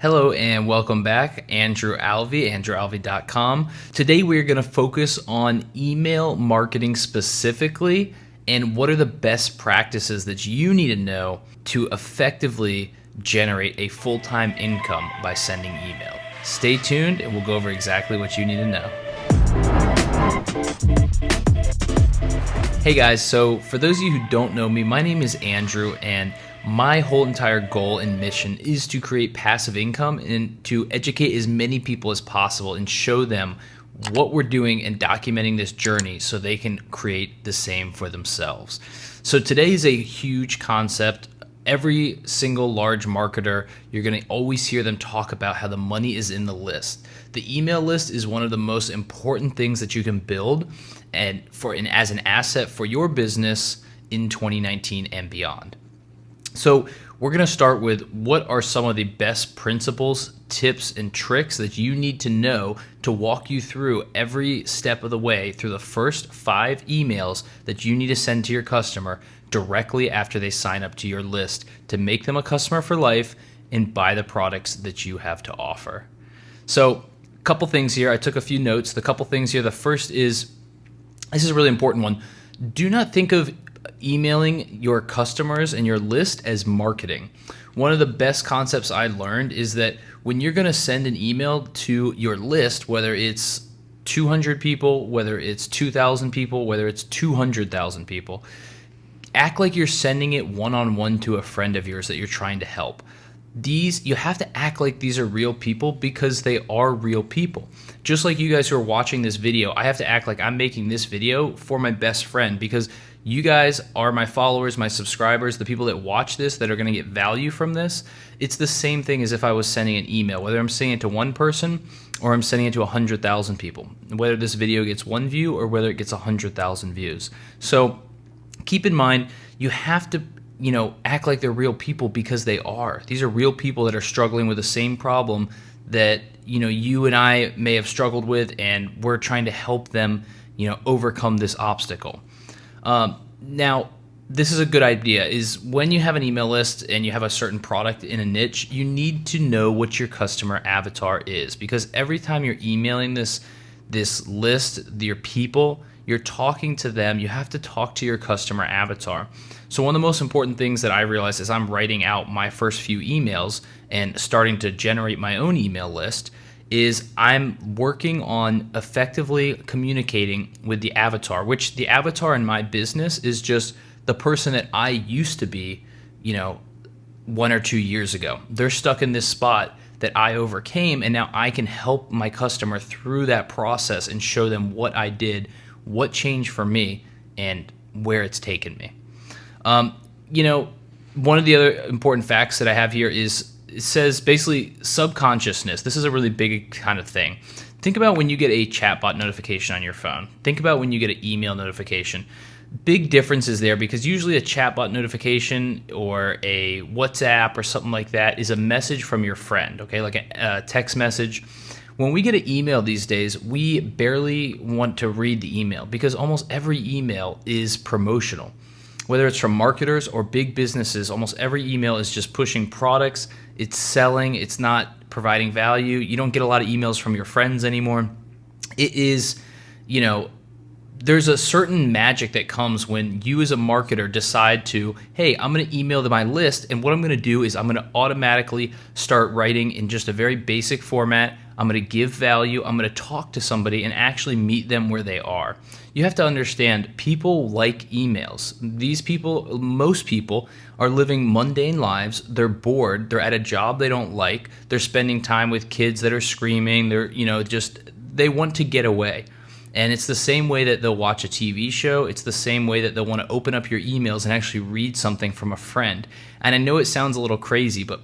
Hello and welcome back. Andrew Alvey, andrewalvey.com. Today we're going to focus on email marketing specifically and what are the best practices that you need to know to effectively generate a full-time income by sending email. Stay tuned and we'll go over exactly what you need to know. Hey guys, so for those of you who don't know me, my name is Andrew and my whole entire goal and mission is to create passive income and to educate as many people as possible and show them what we're doing and documenting this journey so they can create the same for themselves. So today is a huge concept. Every single large marketer, you're going to always hear them talk about how the money is in the list. The email list is one of the most important things that you can build and as an asset for your business in 2019 and beyond. So we're going to start with what are some of the best principles, tips, and tricks that you need to know to walk you through every step of the way through the first 5 emails that you need to send to your customer directly after they sign up to your list to make them a customer for life and buy the products that you have to offer. So a couple things here. I took a few notes. The couple things here. The first is, this is a really important one. Do not think of emailing your customers and your list as marketing. One of the best concepts I learned is that when you're going to send an email to your list, whether it's 200 people, whether it's 2,000 people, whether it's 200,000 people, act like you're sending it one-on-one to a friend of yours that you're trying to help. You have to act like these are real people because they are real people. Just like you guys who are watching this video, I have to act like I'm making this video for my best friend because you guys are my followers, my subscribers, the people that watch this that are going to get value from this. It's the same thing as if I was sending an email, whether I'm sending it to one person or I'm sending it to 100,000 people, whether this video gets 1 view or whether it gets 100,000 views. So keep in mind, you have to act like they're real people because they are. These are real people that are struggling with the same problem that you and I may have struggled with, and we're trying to help them overcome this obstacle. Now, this is a good idea, is when you have an email list and you have a certain product in a niche, you need to know what your customer avatar is, because every time you're emailing this list, your people, you're talking to them, you have to talk to your customer avatar. So one of the most important things that I realized as I'm writing out my first few emails and starting to generate my own email list is I'm working on effectively communicating with the avatar, which the avatar in my business is just the person that I used to be, 1 or 2 years ago. They're stuck in this spot that I overcame, and now I can help my customer through that process and show them what I did, what changed for me, and where it's taken me. One of the other important facts that I have here is it says basically subconsciousness. This is a really big kind of thing. Think about when you get a chatbot notification on your phone. Think about when you get an email notification. Big differences there because usually a chatbot notification or a WhatsApp or something like that is a message from your friend, okay, like a text message. When we get an email these days, we barely want to read the email because almost every email is promotional. Whether it's from marketers or big businesses, almost every email is just pushing products. It's selling. It's not providing value. You don't get a lot of emails from your friends anymore. It is, there's a certain magic that comes when you as a marketer decide to, hey, I'm going to email my list, and what I'm going to do is I'm going to automatically start writing in just a very basic format. I'm going to give value. I'm going to talk to somebody and actually meet them where they are. You have to understand, people like emails. These people, most people, are living mundane lives. They're bored. They're at a job they don't like. They're spending time with kids that are screaming. They want to get away. And it's the same way that they'll watch a TV show. It's the same way that they'll want to open up your emails and actually read something from a friend. And I know it sounds a little crazy, but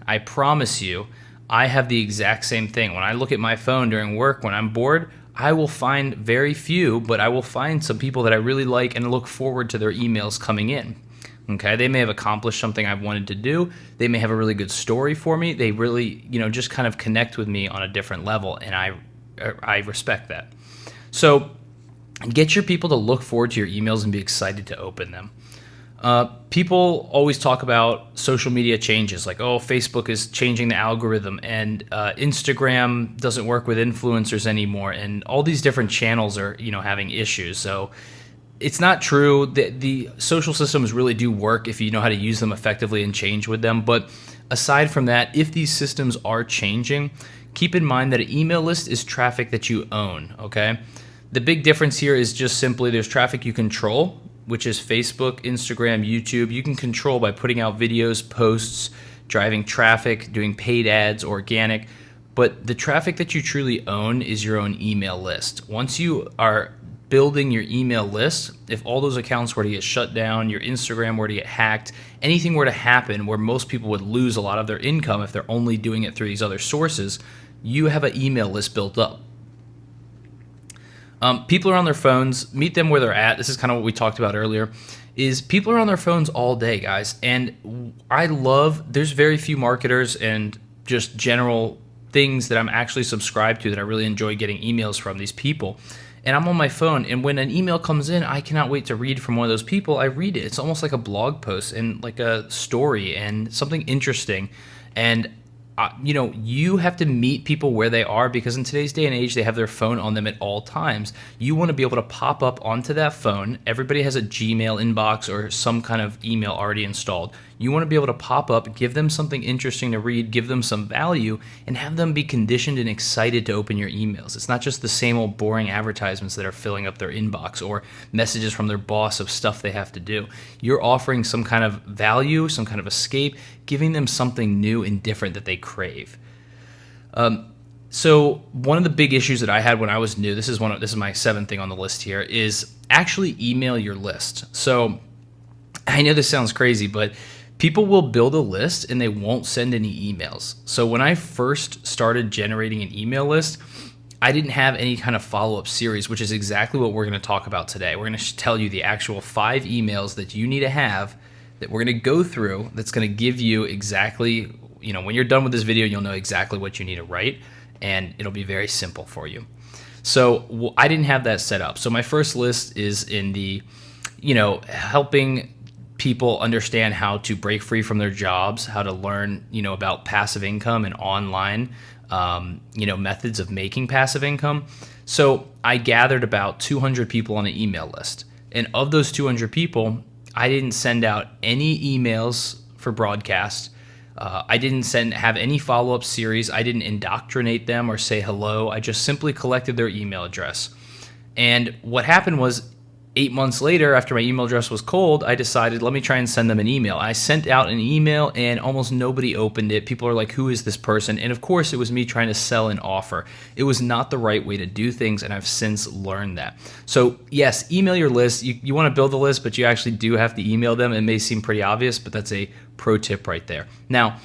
I promise you, I have the exact same thing. When I look at my phone during work, when I'm bored, I will find very few, but I will find some people that I really like and look forward to their emails coming in. Okay, they may have accomplished something I've wanted to do. They may have a really good story for me. They really, just kind of connect with me on a different level, and I respect that. So get your people to look forward to your emails and be excited to open them. People always talk about social media changes, like, oh, Facebook is changing the algorithm, and Instagram doesn't work with influencers anymore, and all these different channels are, having issues. So it's not true. The social systems really do work if you know how to use them effectively and change with them. But aside from that, if these systems are changing, keep in mind that an email list is traffic that you own, okay? The big difference here is just simply there's traffic you control, which is Facebook, Instagram, YouTube. You can control by putting out videos, posts, driving traffic, doing paid ads, organic. But the traffic that you truly own is your own email list. Once you are building your email list, if all those accounts were to get shut down, your Instagram were to get hacked, anything were to happen where most people would lose a lot of their income if they're only doing it through these other sources, you have an email list built up. People are on their phones. Meet them where they're at. This is kind of what we talked about earlier, is people are on their phones all day, guys. And there's very few marketers and just general things that I'm actually subscribed to that I really enjoy getting emails from these people. And I'm on my phone, and when an email comes in, I cannot wait to read from one of those people. I read it. It's almost like a blog post and like a story and something interesting. And you have to meet people where they are, because in today's day and age, they have their phone on them at all times. You want to be able to pop up onto that phone. Everybody has a Gmail inbox or some kind of email already installed. You want to be able to pop up, give them something interesting to read, give them some value, and have them be conditioned and excited to open your emails. It's not just the same old boring advertisements that are filling up their inbox or messages from their boss of stuff they have to do. You're offering some kind of value, some kind of escape, giving them something new and different that they crave. So one of the big issues that I had when I was new, this is my 7th thing on the list here, is actually email your list. So I know this sounds crazy, but people will build a list and they won't send any emails. So when I first started generating an email list, I didn't have any kind of follow-up series, which is exactly what we're going to talk about today. We're going to tell you the actual 5 emails that you need to have that we're going to go through that's going to give you exactly, when you're done with this video, you'll know exactly what you need to write, and it'll be very simple for you. So I didn't have that set up. So my first list is in the, helping people understand how to break free from their jobs, how to learn, about passive income and online, methods of making passive income. So I gathered about 200 people on an email list. And of those 200 people, I didn't send out any emails for broadcast. I didn't have any follow-up series. I didn't indoctrinate them or say hello. I just simply collected their email address. And what happened was, 8 months later, after my email address was cold, I decided, let me try and send them an email. I sent out an email and almost nobody opened it. People are like, who is this person? And of course, it was me trying to sell an offer. It was not the right way to do things, and I've since learned that. So yes, email your list. You want to build a list, but you actually do have to email them. It may seem pretty obvious, but that's a pro tip right there. Now,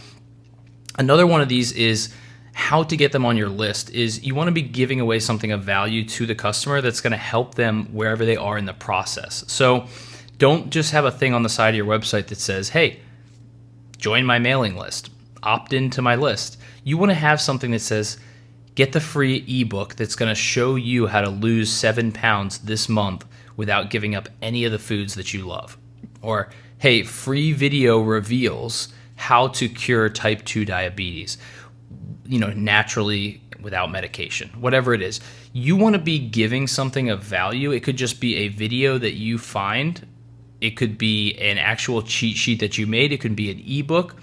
another one of these is how to get them on your list. Is you want to be giving away something of value to the customer that's going to help them wherever they are in the process. So don't just have a thing on the side of your website that says, hey, join my mailing list, opt into my list. You want to have something that says, get the free ebook that's going to show you how to lose 7 pounds this month without giving up any of the foods that you love. Or, hey, free video reveals how to cure type 2 diabetes, naturally without medication, whatever it is. You want to be giving something of value. It could just be a video that you find. It could be an actual cheat sheet that you made. It could be an ebook.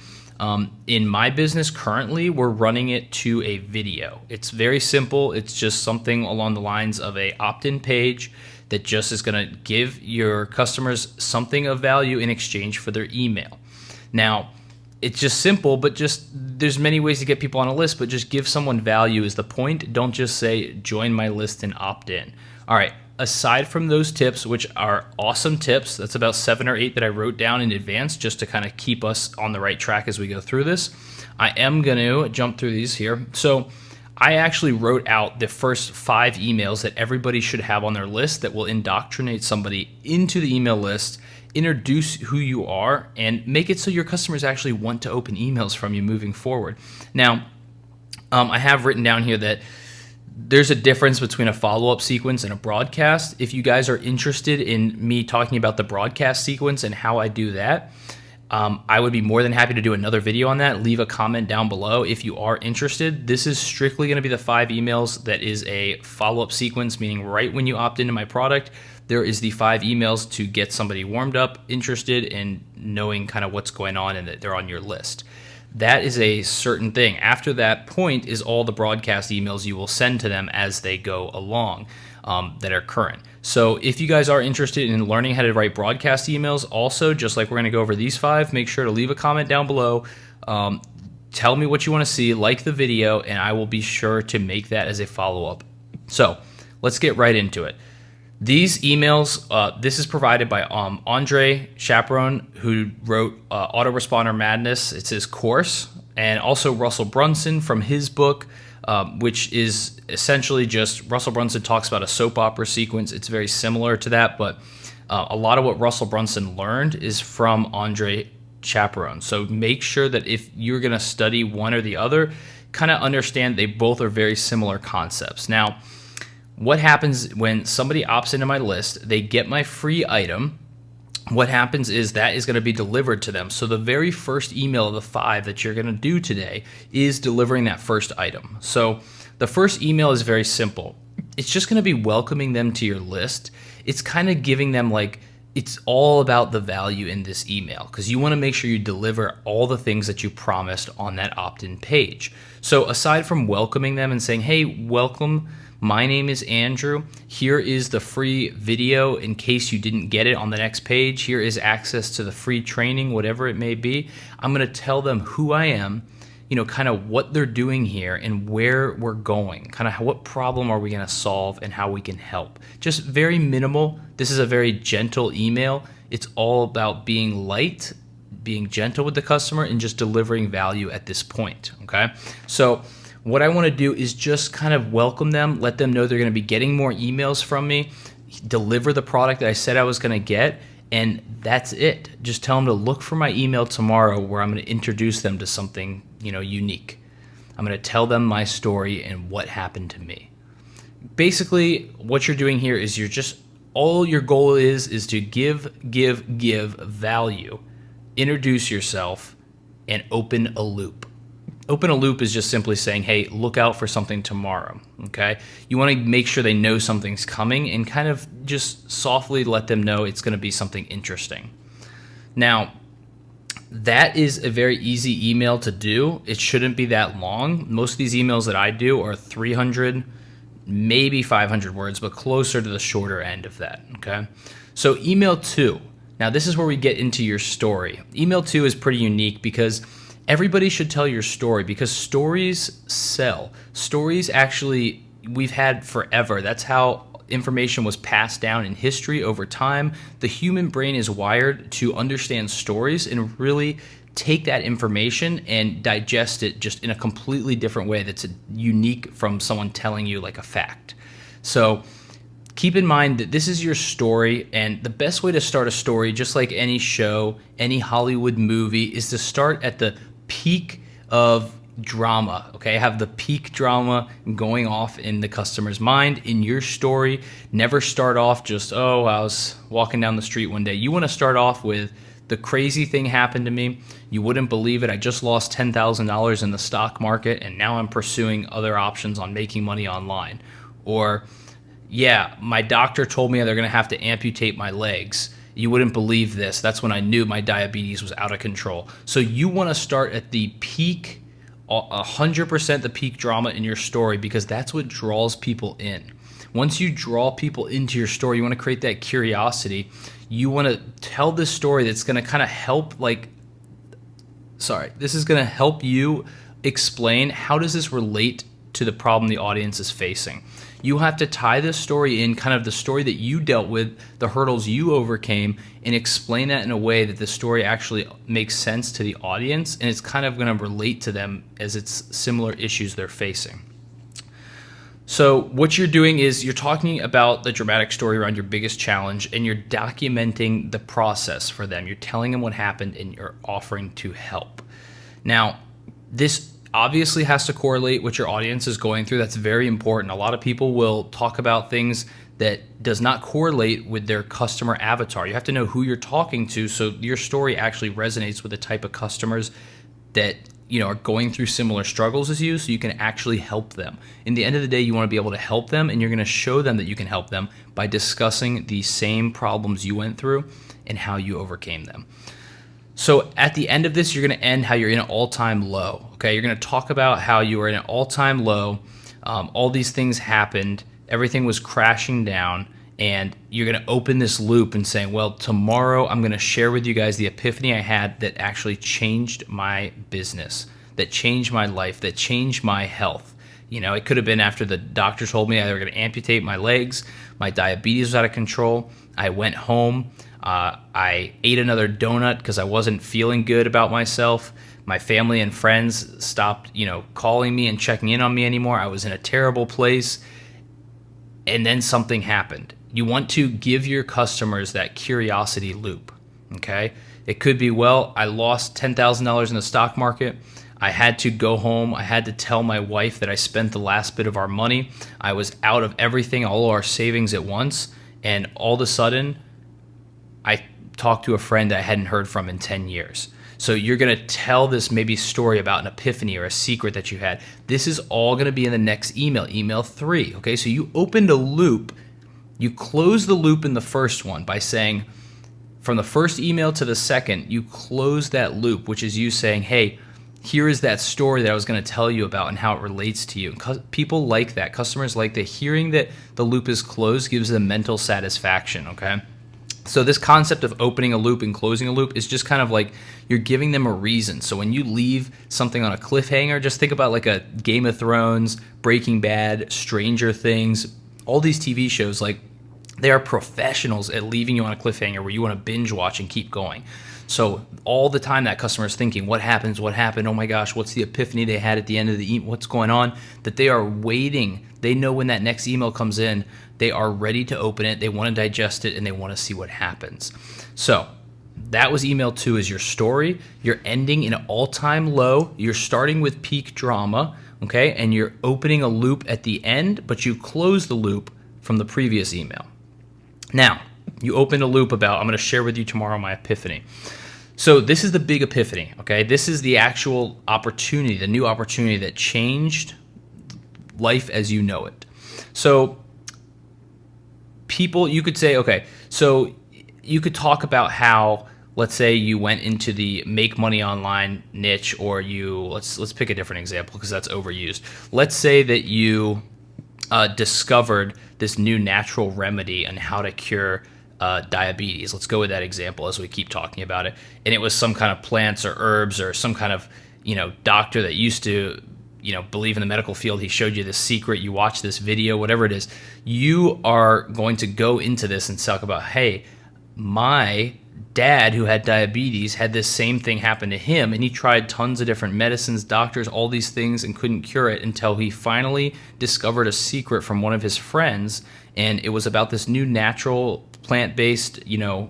In my business currently, we're running it to a video. It's very simple. It's just something along the lines of a opt-in page that just is going to give your customers something of value in exchange for their email. Now, it's just simple, but there's many ways to get people on a list, but just give someone value is the point. Don't just say, join my list and opt in. All right, aside from those tips, which are awesome tips, that's about 7 or 8 that I wrote down in advance just to kind of keep us on the right track as we go through this. I am going to jump through these here. So I actually wrote out the first 5 emails that everybody should have on their list that will indoctrinate somebody into the email list, introduce who you are, and make it so your customers actually want to open emails from you moving forward. Now, I have written down here that there's a difference between a follow-up sequence and a broadcast. If you guys are interested in me talking about the broadcast sequence and how I do that, I would be more than happy to do another video on that. Leave a comment down below if you are interested. This is strictly going to be the 5 emails that is a follow-up sequence, meaning right when you opt into my product, there is the 5 emails to get somebody warmed up, interested, and knowing kind of what's going on and that they're on your list. That is a certain thing. After that point is all the broadcast emails you will send to them as they go along that are current. So if you guys are interested in learning how to write broadcast emails, also, just like we're going to go over these 5, make sure to leave a comment down below. Tell me what you want to see, like the video, and I will be sure to make that as a follow-up. So let's get right into it. These emails, this is provided by Andre Chaperone, who wrote Autoresponder Madness. It's his course, and also Russell Brunson from his book, which is essentially just Russell Brunson talks about a soap opera sequence. It's very similar to that, but a lot of what Russell Brunson learned is from Andre Chaperone. So make sure that if you're going to study one or the other, kind of understand they both are very similar concepts. Now, what happens when somebody opts into my list, they get my free item. What happens is that is going to be delivered to them. So the very first email of the 5 that you're going to do today is delivering that first item. So the first email is very simple. It's just going to be welcoming them to your list. It's kind of giving them it's all about the value in this email, because you want to make sure you deliver all the things that you promised on that opt-in page. So aside from welcoming them and saying, hey, welcome, my name is Andrew. Here is the free video in case you didn't get it on the next page. Here is access to the free training, whatever it may be. I'm going to tell them who I am, kind of what they're doing here and where we're going, kind of what problem are we going to solve and how we can help. Just very minimal. This is a very gentle email. It's all about being light, being gentle with the customer, and just delivering value at this point, okay? So what I want to do is just kind of welcome them, let them know they're going to be getting more emails from me, deliver the product that I said I was going to get, and that's it. Just tell them to look for my email tomorrow where I'm going to introduce them to something, unique. I'm going to tell them my story and what happened to me. Basically, what you're doing here is all your goal is to give value, introduce yourself, and open a loop. Open a loop is just simply saying, hey, look out for something tomorrow, okay? You want to make sure they know something's coming and kind of just softly let them know it's going to be something interesting. Now, that is a very easy email to do. It shouldn't be that long. Most of these emails that I do are 300, maybe 500 words, but closer to the shorter end of that, okay? So email 2. Now, this is where we get into your story. Email 2 is pretty unique because everybody should tell your story, because stories sell. Stories actually, we've had forever. That's how information was passed down in history over time. The human brain is wired to understand stories and really take that information and digest it just in a completely different way that's unique from someone telling you like a fact. So keep in mind that this is your story, and the best way to start a story, just like any show, any Hollywood movie, is to start at the peak of drama, okay? Have the peak drama going off in the customer's mind in your story. Never start off just, I was walking down the street one day. You want to start off with, the crazy thing happened to me. You wouldn't believe it. I just lost $10,000 in the stock market, and now I'm pursuing other options on making money online. Or, yeah, my doctor told me they're going to have to amputate my legs. You wouldn't believe this. That's when I knew my diabetes was out of control. So you want to start at the peak, 100% the peak drama in your story, because that's what draws people in. Once you draw people into your story, you want to create that curiosity. You want to tell this story that's going to kind of help, this is going to help you explain how does this relate to the problem the audience is facing. You have to tie this story in, kind of the story that you dealt with, the hurdles you overcame, and explain that in a way that the story actually makes sense to the audience, and it's kind of going to relate to them as it's similar issues they're facing. So what you're doing is you're talking about the dramatic story around your biggest challenge, and you're documenting the process for them. You're telling them what happened, and you're offering to help. Now, this obviously has to correlate what your audience is going through. That's very important. A lot of people will talk about things that does not correlate with their customer avatar. You have to know who you're talking to so your story actually resonates with the type of customers that are going through similar struggles as you, so you can actually help them. In the end of the day, you want to be able to help them, and you're going to show them that you can help them by discussing the same problems you went through and how you overcame them. So at the end of this, you're going to end how you're in an all-time low. Okay, you're going to talk about how you were in an all-time low. All these things happened. Everything was crashing down. And you're going to open this loop and saying, well, tomorrow I'm going to share with you guys the epiphany I had that actually changed my business, that changed my life, that changed my health. It could have been after the doctor told me they were going to amputate my legs. My diabetes was out of control. I went home. I ate another donut because I wasn't feeling good about myself. My family and friends stopped, calling me and checking in on me anymore. I was in a terrible place. And then something happened. You want to give your customers that curiosity loop, okay? It could be, well, I lost $10,000 in the stock market. I had to go home. I had to tell my wife that I spent the last bit of our money. I was out of everything, all of our savings at once. And all of a sudden, I talked to a friend that I hadn't heard from in 10 years. So you're going to tell this maybe story about an epiphany or a secret that you had. This is all going to be in the next email, email 3. Okay, so you opened a loop. You close the loop in the first one by saying, from the first email to the second, you close that loop, which is you saying, hey, here is that story that I was going to tell you about and how it relates to you. People like that. Customers like that. Hearing that the loop is closed gives them mental satisfaction, okay? So this concept of opening a loop and closing a loop is just kind of like you're giving them a reason. So when you leave something on a cliffhanger, just think about like a Game of Thrones, Breaking Bad, Stranger Things, all these TV shows, like they are professionals at leaving you on a cliffhanger where you want to binge watch and keep going. So all the time that customer is thinking, what happened? Oh my gosh, what's the epiphany they had at the end of the email? What's going on? That they are waiting. They know when that next email comes in, they are ready to open it. They want to digest it and they want to see what happens. So that was email 2 is your story. You're ending in an all-time low. You're starting with peak drama, okay? And you're opening a loop at the end, but you close the loop from the previous email. Now, you opened a loop about, I'm going to share with you tomorrow my epiphany. So this is the big epiphany, okay? This is the actual opportunity, the new opportunity that changed life as you know it. So people, you could say, okay, so you could talk about how, let's say you went into the make money online niche, or let's pick a different example because that's overused. Let's say that you discovered this new natural remedy on how to cure diabetes. Let's go with that example as we keep talking about it. And it was some kind of plants or herbs or some kind of, doctor that used to, believe in the medical field. He showed you this secret. You watch this video, whatever it is. You are going to go into this and talk about, hey, my dad who had diabetes had this same thing happen to him, and he tried tons of different medicines, doctors, all these things, and couldn't cure it until he finally discovered a secret from one of his friends. And it was about this new natural plant-based,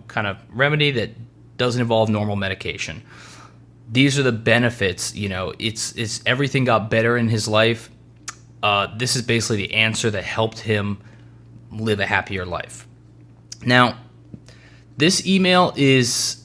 kind of remedy that doesn't involve normal medication. These are the benefits. It's everything got better in his life. This is basically the answer that helped him live a happier life. Now, this email is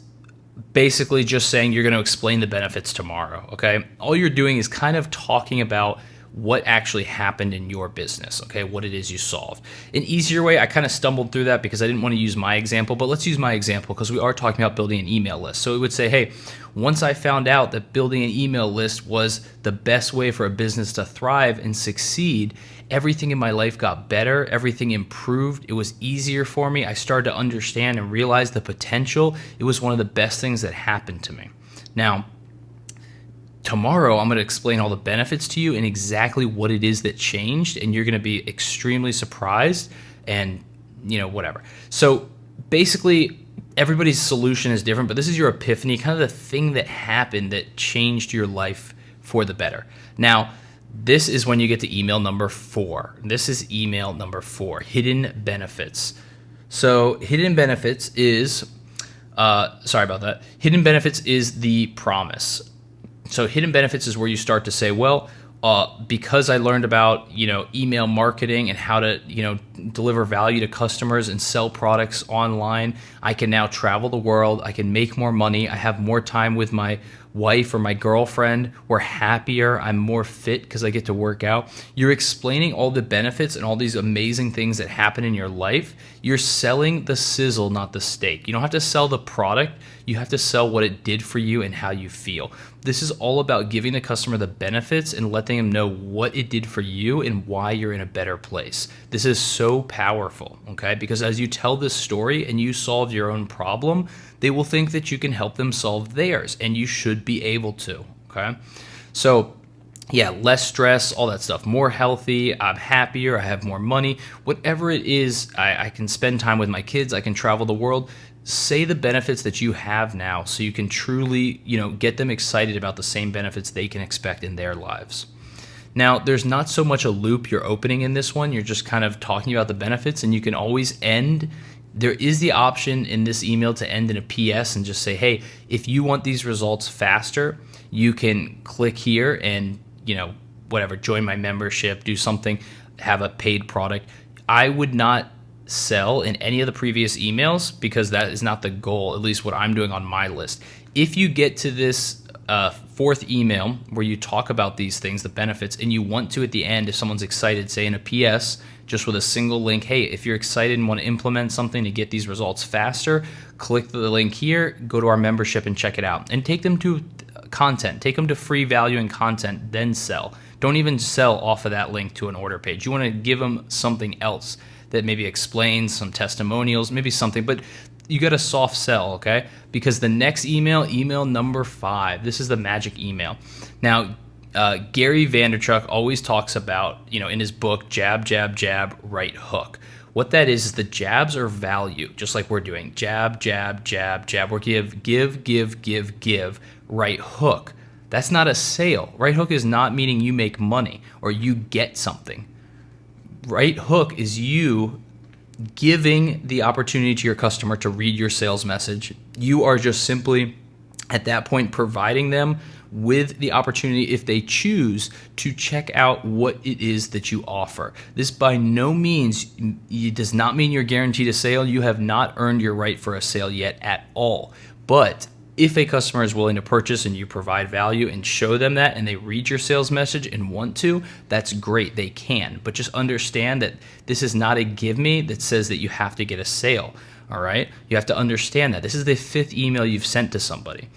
basically just saying you're going to explain the benefits tomorrow, okay? All you're doing is kind of talking about what actually happened in your business, okay? What it is you solved. An easier way, I kind of stumbled through that because I didn't want to use my example, but let's use my example because we are talking about building an email list. So it would say, hey, once I found out that building an email list was the best way for a business to thrive and succeed, everything in my life got better, everything improved, it was easier for me. I started to understand and realize the potential. It was one of the best things that happened to me. Now, tomorrow, I'm going to explain all the benefits to you and exactly what it is that changed, and you're going to be extremely surprised and, whatever. So basically, everybody's solution is different, but this is your epiphany, kind of the thing that happened that changed your life for the better. Now, this is when you get to email number 4. This is email number 4, hidden benefits. So hidden benefits is, sorry about that. Hidden benefits is the promise. So hidden benefits is where you start to say, well, because I learned about email marketing and how to deliver value to customers and sell products online, I can now travel the world. I can make more money. I have more time with my wife or my girlfriend. We're happier. I'm more fit because I get to work out. You're explaining all the benefits and all these amazing things that happen in your life. You're selling the sizzle, not the steak. You don't have to sell the product. You have to sell what it did for you and how you feel. This is all about giving the customer the benefits and letting them know what it did for you and why you're in a better place. This is so powerful, okay? Because as you tell this story and you solve your own problem, they will think that you can help them solve theirs, and you should be able to, okay? So yeah, less stress, all that stuff, more healthy, I'm happier, I have more money, whatever it is, I can spend time with my kids, I can travel the world. Say the benefits that you have now so you can truly, get them excited about the same benefits they can expect in their lives. Now, there's not so much a loop you're opening in this one. You're just kind of talking about the benefits, and you can always end. There is the option in this email to end in a PS and just say, hey, if you want these results faster, you can click here and, join my membership, do something, have a paid product. I would not sell in any of the previous emails because that is not the goal, at least what I'm doing on my list. If you get to this fourth email where you talk about these things, the benefits, and you want to at the end, if someone's excited, say in a PS, just with a single link, hey, if you're excited and want to implement something to get these results faster, click the link here, go to our membership and check it out. And take them to content, take them to free value and content, then sell. Don't even sell off of that link to an order page. You want to give them something else that maybe explains some testimonials, maybe something, but you got a soft sell, okay? Because the next email number 5, this is the magic email. Now, Gary Vaynerchuk always talks about, in his book, jab, jab, jab, right hook. What that is the jabs are value, just like we're doing. Jab, jab, jab, jab. We're give, right hook. That's not a sale. Right hook is not meaning you make money or you get something. Right hook is you giving the opportunity to your customer to read your sales message. You are just simply, at that point, providing them with the opportunity, if they choose, to check out what it is that you offer. This by no means, it does not mean you're guaranteed a sale. You have not earned your right for a sale yet at all. But if a customer is willing to purchase and you provide value and show them that and they read your sales message and want to, that's great, they can. But just understand that this is not a give me that says that you have to get a sale, all right? You have to understand that. This is the 5th email you've sent to somebody.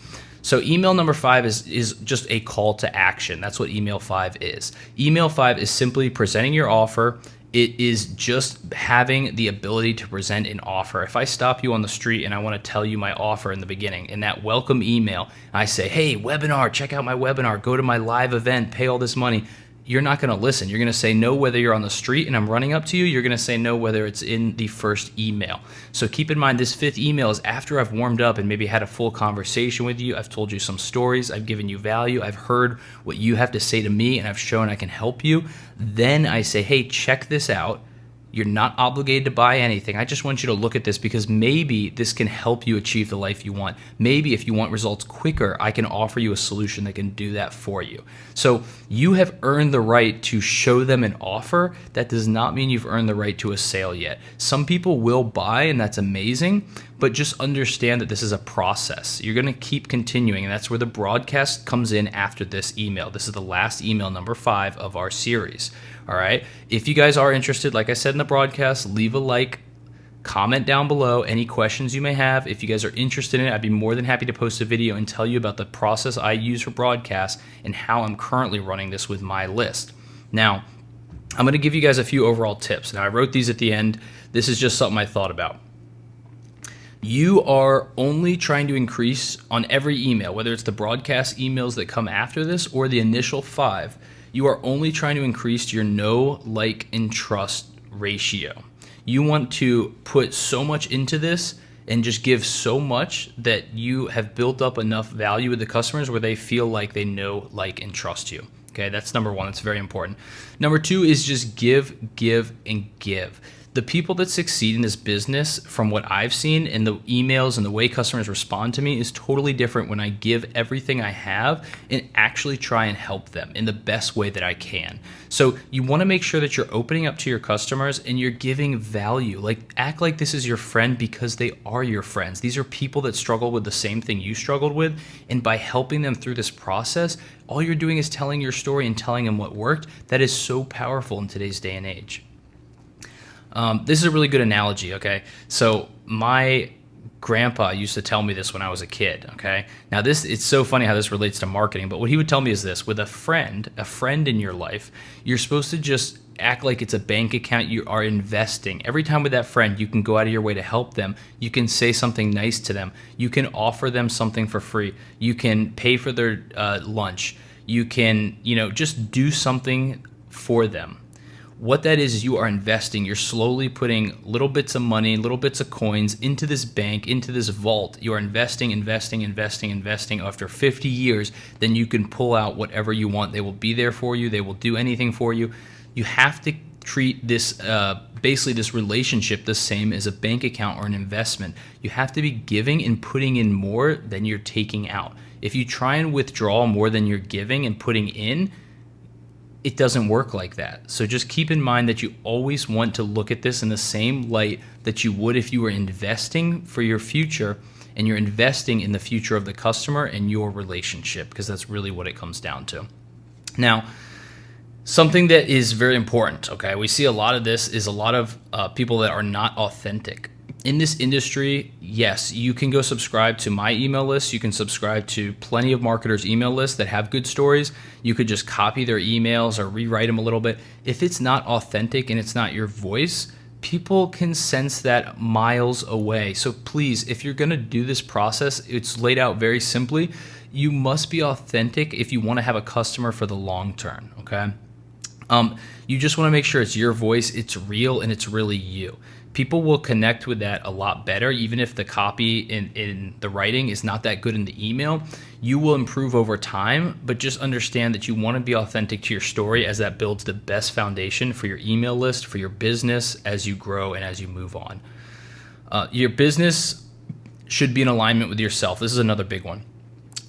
So email number 5 is just a call to action. That's what email 5 is. Email 5 is simply presenting your offer. It is just having the ability to present an offer. If I stop you on the street and I want to tell you my offer in the beginning, in that welcome email, I say, hey, webinar, check out my webinar, go to my live event, pay all this money. You're not going to listen. You're going to say no whether you're on the street and I'm running up to you. You're going to say no whether it's in the first email. So keep in mind, this 5th email is after I've warmed up and maybe had a full conversation with you. I've told you some stories. I've given you value. I've heard what you have to say to me and I've shown I can help you. Then I say, hey, check this out. You're not obligated to buy anything. I just want you to look at this because maybe this can help you achieve the life you want. Maybe if you want results quicker, I can offer you a solution that can do that for you. So you have earned the right to show them an offer. That does not mean you've earned the right to a sale yet. Some people will buy, and that's amazing, but just understand that this is a process. You're going to keep continuing, and that's where the broadcast comes in after this email. This is the last email, number 5 of our series. All right. If you guys are interested, like I said in the broadcast, leave a like, comment down below any questions you may have. If you guys are interested in it, I'd be more than happy to post a video and tell you about the process I use for broadcasts and how I'm currently running this with my list. Now, I'm going to give you guys a few overall tips. Now, I wrote these at the end. This is just something I thought about. You are only trying to increase on every email, whether it's the broadcast emails that come after this or the initial 5. You are only trying to increase your know, like, and trust ratio. You want to put so much into this and just give so much that you have built up enough value with the customers where they feel like they know, like, and trust you. Okay, that's number 1. That's very important. Number 2 is just give, and give. The people that succeed in this business, from what I've seen and the emails and the way customers respond to me, is totally different when I give everything I have and actually try and help them in the best way that I can. So you want to make sure that you're opening up to your customers and you're giving value. Like, act like this is your friend, because they are your friends. These are people that struggle with the same thing you struggled with. And by helping them through this process, all you're doing is telling your story and telling them what worked. That is so powerful in today's day and age. This is a really good analogy, okay? So my grandpa used to tell me this when I was a kid, okay? Now it's so funny how this relates to marketing, but what he would tell me is this: with a friend in your life, you're supposed to just act like it's a bank account you are investing. Every time with that friend, you can go out of your way to help them. You can say something nice to them. You can offer them something for free. You can pay for their lunch. You can, just do something for them. What that is you are investing. You're slowly putting little bits of money, little bits of coins into this bank, into this vault. You are investing. After 50 years, then you can pull out whatever you want. They will be there for you. They will do anything for you. You have to treat this, basically this relationship, the same as a bank account or an investment. You have to be giving and putting in more than you're taking out. If you try and withdraw more than you're giving and putting in, it doesn't work like that. So just keep in mind that you always want to look at this in the same light that you would if you were investing for your future, and you're investing in the future of the customer and your relationship, because that's really what it comes down to. Now, something that is very important, okay? We see a lot of this is a lot of people that are not authentic. In this industry, yes, you can go subscribe to my email list. You can subscribe to plenty of marketers' email lists that have good stories. You could just copy their emails or rewrite them a little bit. If it's not authentic and it's not your voice, people can sense that miles away. So please, if you're going to do this process, it's laid out very simply. You must be authentic if you want to have a customer for the long term, okay? You just want to make sure it's your voice, it's real, and it's really you. People will connect with that a lot better, even if the copy in the writing is not that good in the email. You will improve over time, but just understand that you want to be authentic to your story, as that builds the best foundation for your email list, for your business as you grow and as you move on. Your business should be in alignment with yourself. This is another big one.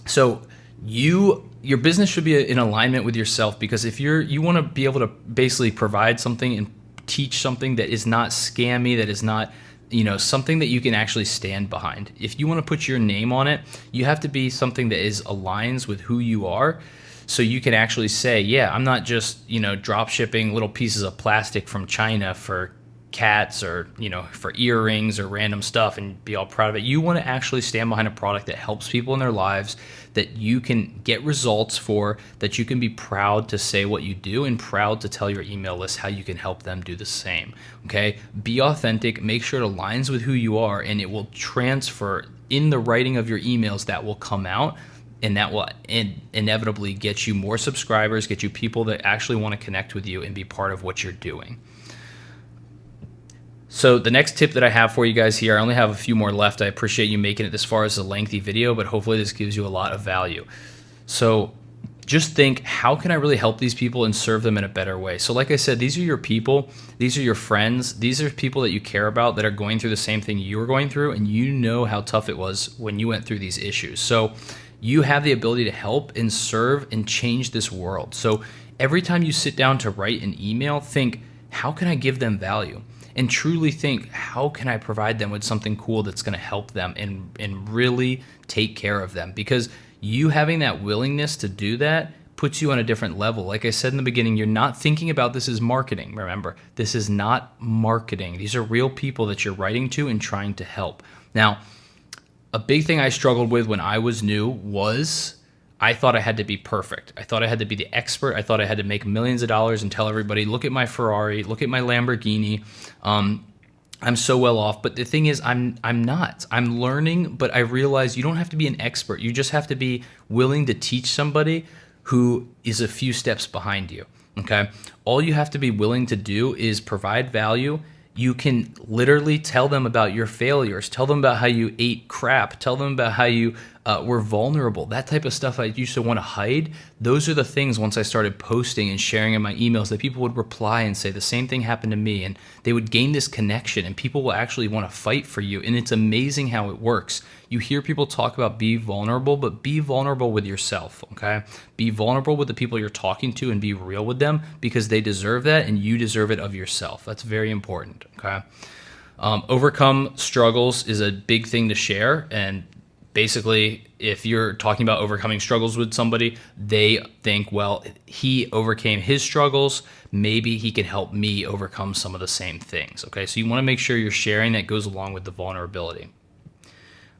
So your business should be in alignment with yourself, because if you want to be able to basically provide something and teach something that is not scammy, that is not, something that you can actually stand behind. If you want to put your name on it, you have to be something that aligns with who you are. So you can actually say, yeah, I'm not just, drop shipping little pieces of plastic from China for cats or, for earrings or random stuff and be all proud of it. You want to actually stand behind a product that helps people in their lives, that you can get results for, that you can be proud to say what you do and proud to tell your email list how you can help them do the same. Okay? Be authentic, make sure it aligns with who you are, and it will transfer in the writing of your emails. That will come out, and that will inevitably get you more subscribers, get you people that actually want to connect with you and be part of what you're doing. So the next tip that I have for you guys here, I only have a few more left. I appreciate you making it this far as a lengthy video, but hopefully this gives you a lot of value. So just think, how can I really help these people and serve them in a better way? So like I said, these are your people, these are your friends, these are people that you care about that are going through the same thing you were going through, and you know how tough it was when you went through these issues. So you have the ability to help and serve and change this world. So every time you sit down to write an email, think, how can I give them value? And truly think, how can I provide them with something cool that's going to help them and really take care of them? Because you having that willingness to do that puts you on a different level. Like I said in the beginning, you're not thinking about this as marketing. Remember, this is not marketing. These are real people that you're writing to and trying to help. Now, a big thing I struggled with when I was new was I thought I had to be perfect. I thought I had to be the expert. I thought I had to make millions of dollars and tell everybody, look at my Ferrari, look at my Lamborghini. I'm so well off. But the thing is, I'm not. I'm learning, but I realize you don't have to be an expert. You just have to be willing to teach somebody who is a few steps behind you, okay? All you have to be willing to do is provide value. You can literally tell them about your failures, tell them about how you ate crap, tell them about how you We're vulnerable. That type of stuff I used to want to hide. Those are the things once I started posting and sharing in my emails that people would reply and say the same thing happened to me, and they would gain this connection, and people will actually want to fight for you. And it's amazing how it works. You hear people talk about be vulnerable, but be vulnerable with yourself, okay? Be vulnerable with the people you're talking to and be real with them, because they deserve that and you deserve it of yourself. That's very important, okay? Overcome struggles is a big thing to share, and basically, if you're talking about overcoming struggles with somebody, they think, well, he overcame his struggles, maybe he can help me overcome some of the same things, okay? So you want to make sure you're sharing that goes along with the vulnerability.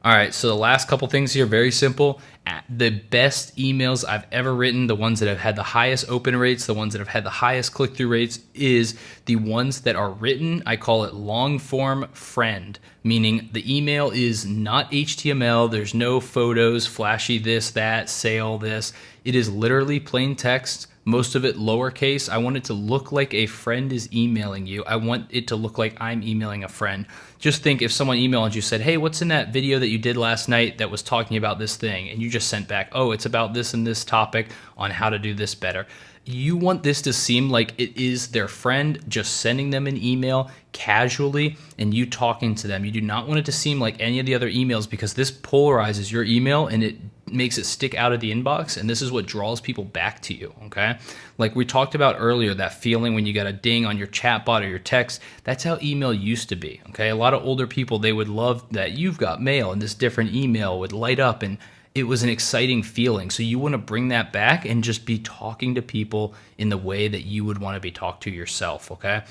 All right, so the last couple things here, very simple. The best emails I've ever written, the ones that have had the highest open rates, the ones that have had the highest click-through rates, is the ones that are written, I call it long-form friend, meaning the email is not HTML, there's no photos, flashy this, that, sale this. It is literally plain text, most of it lowercase. I want it to look like a friend is emailing you. I want it to look like I'm emailing a friend. Just think if someone emailed you, said, hey, what's in that video that you did last night that was talking about this thing? And you just sent back, oh, it's about this and this topic on how to do this better. You want this to seem like it is their friend just sending them an email casually and you talking to them. You do not want it to seem like any of the other emails, because this polarizes your email and it makes it stick out of the inbox, and this is what draws people back to you, okay? Like we talked about earlier, that feeling when you got a ding on your chatbot or your text, that's how email used to be, okay? A lot of older people, they would love that you've got mail, and this different email would light up, and it was an exciting feeling. So you want to bring that back and just be talking to people in the way that you would want to be talked to yourself, okay?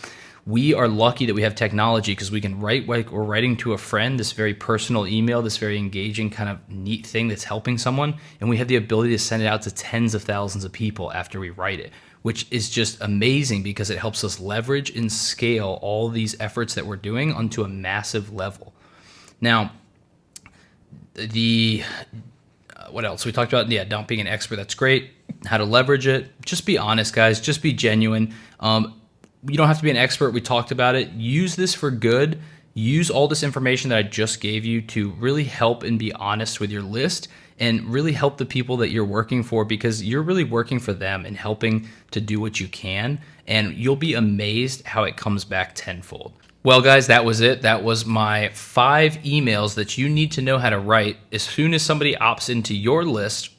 We are lucky that we have technology, because we can write like we're writing to a friend, this very personal email, this very engaging kind of neat thing that's helping someone, and we have the ability to send it out to tens of thousands of people after we write it, which is just amazing because it helps us leverage and scale all these efforts that we're doing onto a massive level. Now, what else? We talked about, not being an expert. That's great. How to leverage it. Just be honest, guys. Just be genuine. You don't have to be an expert. We talked about it. Use this for good. Use all this information that I just gave you to really help and be honest with your list and really help the people that you're working for, because you're really working for them and helping to do what you can. And you'll be amazed how it comes back tenfold. Well, guys, that was it. That was my 5 emails that you need to know how to write as soon as somebody opts into your list.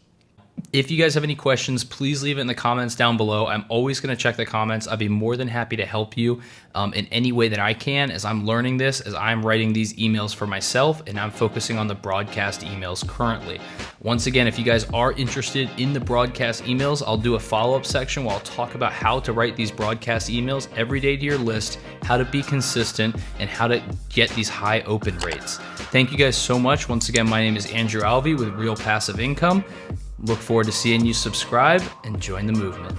If you guys have any questions, please leave it in the comments down below. I'm always going to check the comments. I'd be more than happy to help you in any way that I can, as I'm learning this, as I'm writing these emails for myself, and I'm focusing on the broadcast emails currently. Once again, if you guys are interested in the broadcast emails, I'll do a follow-up section where I'll talk about how to write these broadcast emails every day to your list, how to be consistent, and how to get these high open rates. Thank you guys so much. Once again, my name is Andrew Alvey with Real Passive Income. Look forward to seeing you subscribe and join the movement.